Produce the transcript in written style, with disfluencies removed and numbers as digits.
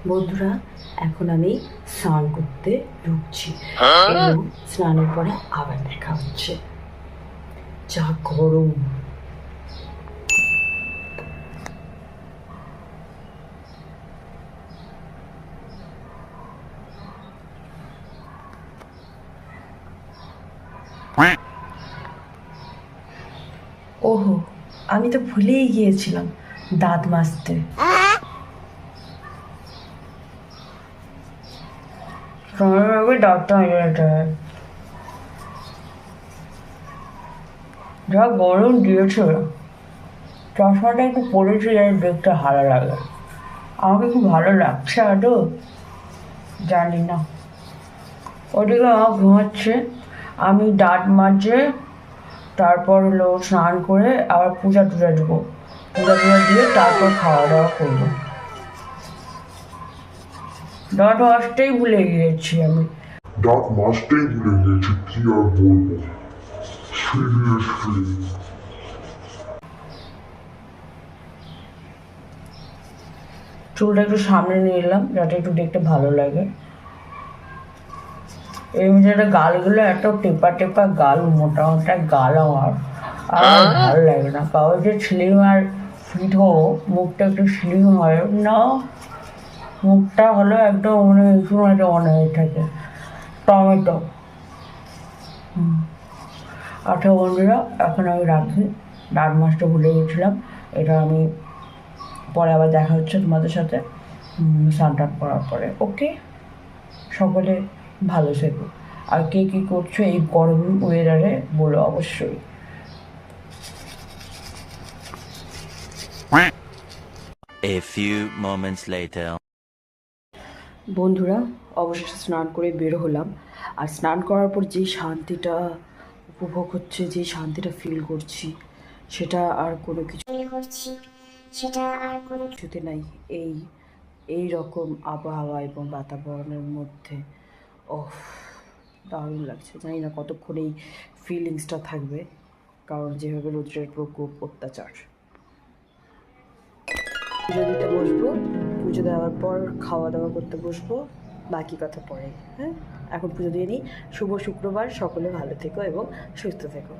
বন্ধুরা, এখন আমি স্নান করতে ঢুকছি এবং স্নানের পরে আবার দেখা হচ্ছে। যা গরম! ওহো, আমি তো ভুলেই গিয়েছিলাম দাঁত মাজতে। দাঁতটা মেজে যা গরম দিয়েছে, চশমাটা একটু পরেছি যেন দেখতে ভালো লাগে। আমাকে খুব ভালো লাগছে আদৌ জানি না। ওদিকে আমার ঘুমাচ্ছে, আমি দাঁত মাজে তারপর হলো স্নান করে আবার পূজা টুজা দেবো। পূজা টুজা দিয়ে তারপর খাওয়া দাওয়া করবো। দাঁত মাজতেই ভুলে গিয়েছি আমি। দাঁত মাজতেই ভুলে গেছি, কি আর বলবো। সিরিয়াসলি। চুলটা একটু সামনে নিয়ে এলাম যাতে একটু দেখতে ভালো লাগে। এমনিতে গালগুলো এত টেপা টেপা গাল, মোটা মোটা গাল আমার আর ভালো লাগে না। কারো যে স্লিম আর ফিট হবো, মুখটা একটু স্লিম হয় না, মুখটা হলো একদম মনে হয় মনে হয়ে থাকে টমেটো। আচ্ছা বন্ধুরা, এখন আমি রাখি, দাঁত মাজতে ভুলে গেছিলাম। এটা আমি পরে আবার দেখা হচ্ছে তোমাদের সাথে স্নান টান করার পরে। ওকে, সকলে ভালো থেকো। আর কে কী করছো এই গরম ওয়েদারে বলো অবশ্যই। A few moments later. বন্ধুরা, অবশেষে স্নান করে বের হলাম। আর স্নান করার পর যে শান্তিটা উপভোগ হচ্ছে, যে শান্তিটা ফিল করছি, সেটা আর কোনো কিছুতে নাই। এই রকম আবহাওয়া এবং বাতাবরণের মধ্যে দারুণ লাগছে। জানি না কতক্ষণ এই ফিলিংসটা থাকবে, কারণ যেভাবে রৌদ্রের প্রকোপ, অত্যাচার। পুজো দিতে বসবো, পুজো দেওয়ার পর খাওয়া দাওয়া করতে বসবো, বাকি কথা পরে। হ্যাঁ, এখন পুজো দিয়ে নিই। শুভ শুক্রবার, সকলে ভালো থেকো এবং সুস্থ থেকো।